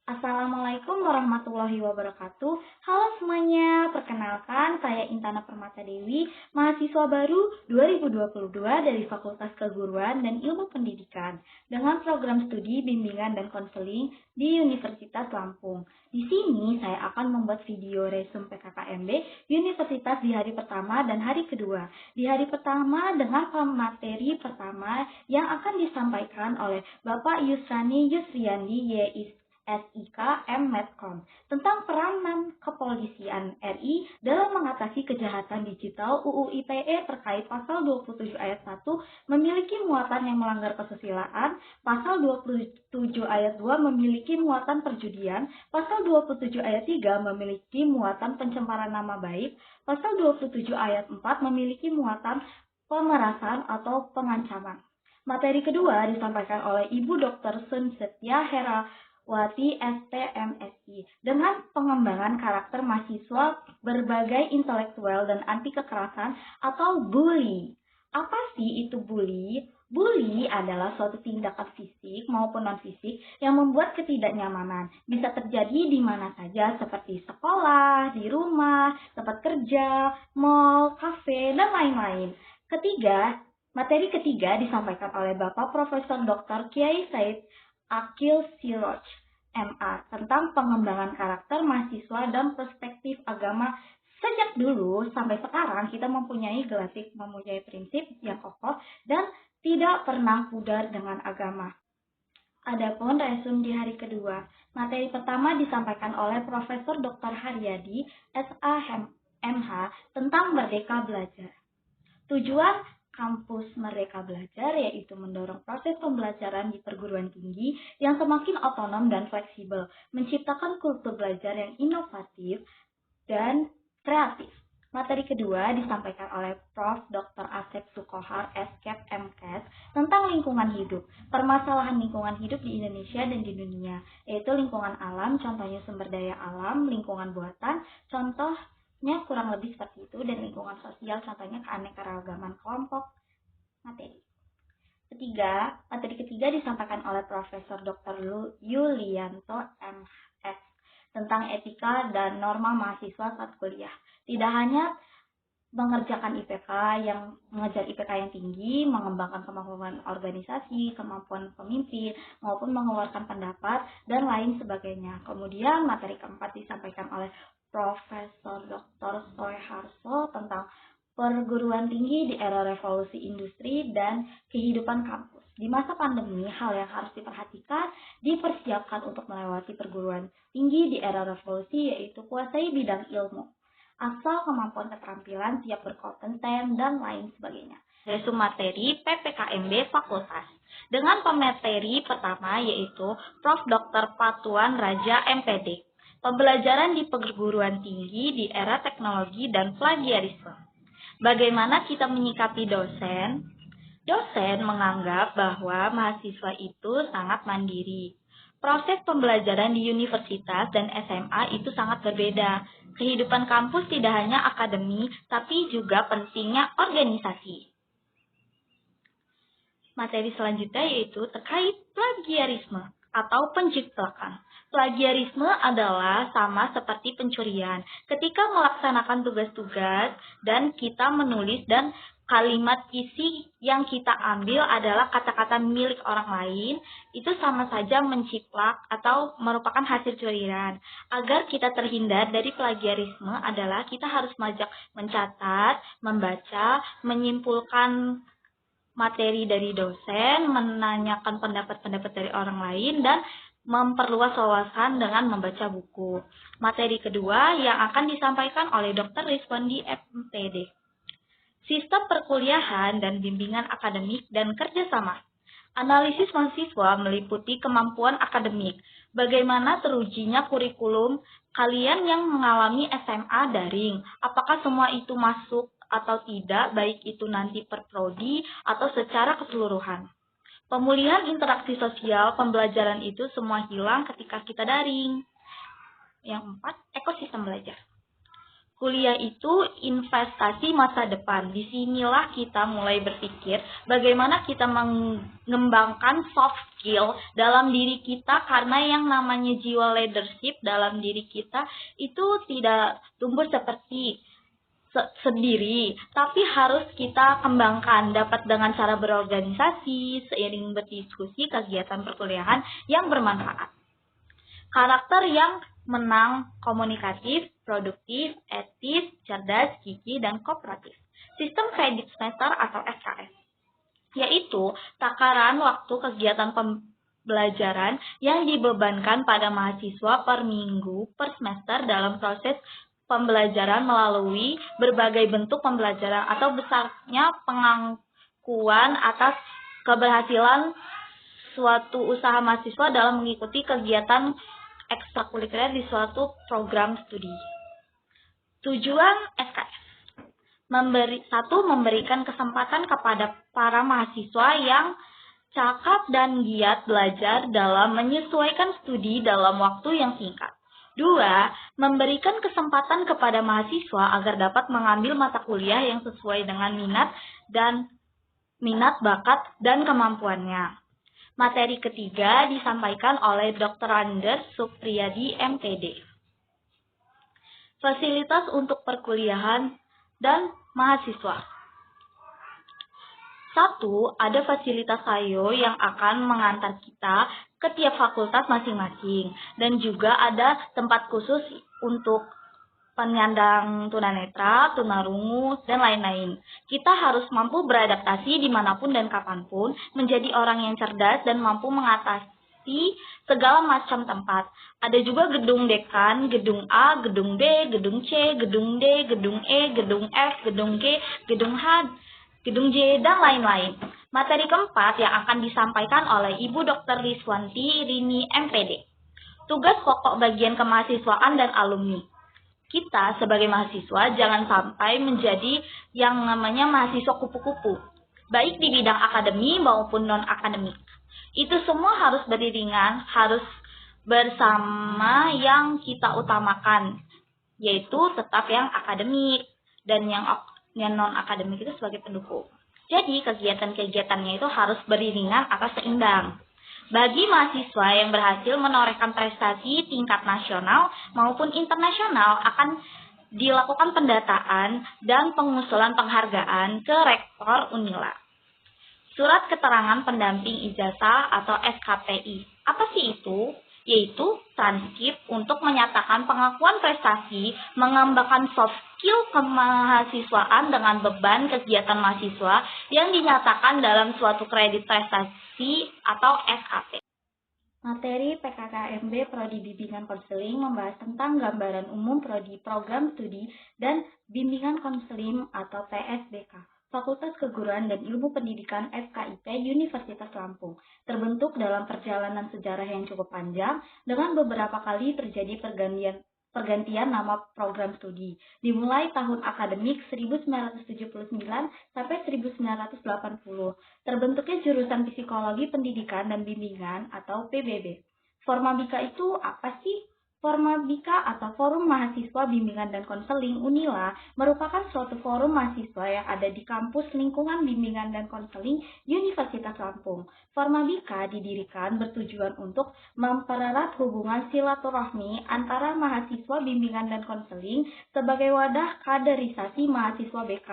Assalamualaikum warahmatullahi wabarakatuh. Halo semuanya, perkenalkan saya Intana Permata Dewi, mahasiswa baru 2022 dari Fakultas Keguruan dan Ilmu Pendidikan dengan program studi bimbingan dan konseling di Universitas Lampung. Di sini saya akan membuat video resume PKKMB Universitas di hari pertama dan hari kedua. Di hari pertama dengan materi pertama yang akan disampaikan oleh Bapak Yusrani Yusriandi SIK M Medcom tentang peranan kepolisian RI dalam mengatasi kejahatan digital UU ITE terkait pasal 27 ayat 1 memiliki muatan yang melanggar kesusilaan, pasal 27 ayat 2 memiliki muatan perjudian, pasal 27 ayat 3 memiliki muatan pencemaran nama baik, pasal 27 ayat 4 memiliki muatan pemerasan atau pengancaman. Materi kedua disampaikan oleh Ibu Dr. Sun Setia Herawati STMSI dengan pengembangan karakter mahasiswa berbagai intelektual dan anti kekerasan atau bully. Apa sih itu bully? Bully adalah suatu tindakan fisik maupun non-fisik yang membuat ketidaknyamanan. Bisa terjadi di mana saja seperti sekolah, di rumah, tempat kerja, mall, kafe, dan lain-lain. Materi ketiga disampaikan oleh Bapak Profesor Dr. Kiai Said Akil Siroj, MA, tentang pengembangan karakter mahasiswa dan perspektif agama. Sejak dulu sampai sekarang kita mempunyai prinsip yang kokoh dan tidak pernah pudar dengan agama. Adapun resume di hari kedua, materi pertama disampaikan oleh Profesor Dr. Haryadi, SAMH, tentang Merdeka Belajar. Tujuan Kampus Merdeka Belajar yaitu mendorong proses pembelajaran di perguruan tinggi yang semakin otonom dan fleksibel, menciptakan kultur belajar yang inovatif dan kreatif. Materi kedua disampaikan oleh Prof. Dr. Asep Sukohar, SKEP MKes, tentang lingkungan hidup, permasalahan lingkungan hidup di Indonesia dan di dunia, yaitu lingkungan alam, contohnya sumber daya alam, lingkungan buatan, contohnya kurang lebih seperti itu, dan lingkungan sosial, contohnya keanekaragaman kelompok. Materi ketiga disampaikan oleh Profesor Dr. Yulianto MS tentang etika dan norma mahasiswa saat kuliah. Tidak hanya mengerjakan IPK yang mengejar IPK yang tinggi, mengembangkan kemampuan organisasi, kemampuan pemimpin, maupun mengeluarkan pendapat, dan lain sebagainya. Kemudian materi keempat disampaikan oleh Profesor Dr. Soeharto tentang perguruan tinggi di era revolusi industri dan kehidupan kampus. Di masa pandemi, hal yang harus dipersiapkan untuk melewati perguruan tinggi di era revolusi yaitu kuasai bidang ilmu, asal kemampuan keterampilan, siap berkompeten, dan lain sebagainya. Resume materi PPKMB Fakultas dengan pemateri pertama yaitu Prof. Dr. Patuan Raja MPD, pembelajaran di perguruan tinggi di era teknologi dan plagiarisme. Bagaimana kita menyikapi dosen? Dosen menganggap bahwa mahasiswa itu sangat mandiri. Proses pembelajaran di universitas dan SMA itu sangat berbeda. Kehidupan kampus tidak hanya akademi, tapi juga pentingnya organisasi. Materi selanjutnya yaitu terkait plagiarisme atau penciplakan. Plagiarisme adalah sama seperti pencurian. Ketika melaksanakan tugas-tugas dan kita menulis dan kalimat isi yang kita ambil adalah kata-kata milik orang lain, itu sama saja menciplak atau merupakan hasil curian. Agar kita terhindar dari plagiarisme adalah kita harus mencatat, membaca, menyimpulkan materi dari dosen, menanyakan pendapat-pendapat dari orang lain, dan memperluas wawasan dengan membaca buku. Materi kedua yang akan disampaikan oleh Dr. Rizwandi MPD. Sistem perkuliahan dan bimbingan akademik dan kerjasama. Analisis mahasiswa meliputi kemampuan akademik, bagaimana terujinya kurikulum kalian yang mengalami SMA daring, apakah semua itu masuk atau tidak, baik itu nanti per prodi atau secara keseluruhan. Pemulihan interaksi sosial, pembelajaran itu semua hilang ketika kita daring. Yang 4, ekosistem belajar. Kuliah itu investasi masa depan. Disinilah kita mulai berpikir bagaimana kita mengembangkan soft skill dalam diri kita, karena yang namanya jiwa leadership dalam diri kita itu tidak tumbuh seperti sendiri, tapi harus kita kembangkan dapat dengan cara berorganisasi, seiring berdiskusi kegiatan perkuliahan yang bermanfaat. Karakter yang menang, komunikatif, produktif, etis, cerdas, gigih, dan kooperatif. Sistem kredit semester atau SKS, yaitu takaran waktu kegiatan pembelajaran yang dibebankan pada mahasiswa per minggu, per semester dalam proses pembelajaran melalui berbagai bentuk pembelajaran atau besarnya pengakuan atas keberhasilan suatu usaha mahasiswa dalam mengikuti kegiatan ekstrakurikuler di suatu program studi. Tujuan SKS: memberikan kesempatan kepada para mahasiswa yang cakap dan giat belajar dalam menyesuaikan studi dalam waktu yang singkat. 2. Memberikan kesempatan kepada mahasiswa agar dapat mengambil mata kuliah yang sesuai dengan minat, bakat, dan kemampuannya. Materi ketiga disampaikan oleh Dr. Anders Supriyadi, MPD. Fasilitas untuk perkuliahan dan mahasiswa. 1. Ada fasilitas SAYO yang akan mengantar kita ke tiap fakultas masing-masing, dan juga ada tempat khusus untuk penyandang tunanetra, tunarungu, dan lain-lain. Kita harus mampu beradaptasi dimanapun dan kapanpun, menjadi orang yang cerdas dan mampu mengatasi segala macam tempat. Ada juga gedung dekan, gedung A, gedung B, gedung C, gedung D, gedung E, gedung F, gedung G, gedung H, gedung J, dan lain-lain. Materi keempat yang akan disampaikan oleh Ibu Dr. Liswanti Rini, MPD. Tugas pokok bagian kemahasiswaan dan alumni. Kita sebagai mahasiswa jangan sampai menjadi yang namanya mahasiswa kupu-kupu, baik di bidang akademi maupun non-akademik. Itu semua harus beriringan, harus bersama yang kita utamakan, yaitu tetap yang akademik dan yang non-akademik itu sebagai pendukung. Jadi kegiatan-kegiatannya itu harus beriringan atau seimbang. Bagi mahasiswa yang berhasil menorehkan prestasi tingkat nasional maupun internasional, akan dilakukan pendataan dan pengusulan penghargaan ke Rektor Unila. Surat Keterangan Pendamping Ijazah atau SKPI. Apa sih itu? Yaitu transkrip untuk menyatakan pengakuan prestasi, mengembangkan soft skill kemahasiswaan dengan beban kegiatan mahasiswa yang dinyatakan dalam suatu kredit prestasi atau SKP. Materi PKKMB Prodi Bimbingan Konseling membahas tentang gambaran umum Prodi Program Studi dan Bimbingan Konseling atau PSBK. Fakultas Keguruan dan Ilmu Pendidikan FKIP Universitas Lampung, terbentuk dalam perjalanan sejarah yang cukup panjang dengan beberapa kali terjadi pergantian nama program studi, dimulai tahun akademik 1979 sampai 1980. Terbentuknya jurusan Psikologi Pendidikan dan Bimbingan atau PBB. Formabika itu apa sih? Formabika atau Forum Mahasiswa Bimbingan dan Konseling Unila merupakan suatu forum mahasiswa yang ada di kampus lingkungan bimbingan dan konseling Universitas Lampung. Formabika didirikan bertujuan untuk mempererat hubungan silaturahmi antara mahasiswa bimbingan dan konseling sebagai wadah kaderisasi mahasiswa BK,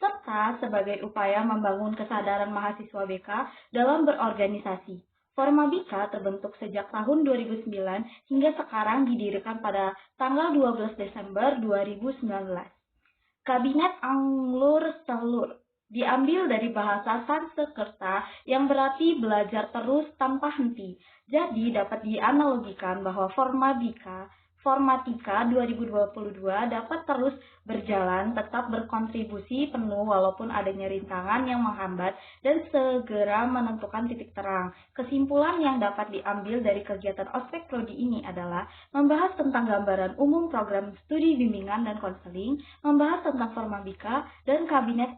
serta sebagai upaya membangun kesadaran mahasiswa BK dalam berorganisasi. Formabika terbentuk sejak tahun 2009 hingga sekarang didirikan pada tanggal 12 Desember 2019. Kabinet Anglur-Selur diambil dari bahasa Sanskerta yang berarti belajar terus tanpa henti. Jadi dapat dianalogikan bahwa Formatika 2022 dapat terus berjalan, tetap berkontribusi penuh walaupun adanya rintangan yang menghambat dan segera menentukan titik terang. Kesimpulan yang dapat diambil dari kegiatan ospek prodi ini adalah membahas tentang gambaran umum program studi bimbingan dan konseling, membahas tentang Formabika dan Kabinet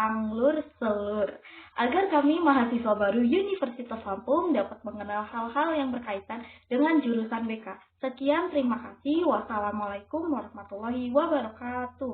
Anglur-Selur, agar kami mahasiswa baru Universitas Lampung dapat mengenal hal-hal yang berkaitan dengan jurusan BK. Sekian, terima kasih. Wassalamualaikum warahmatullahi wabarakatuh.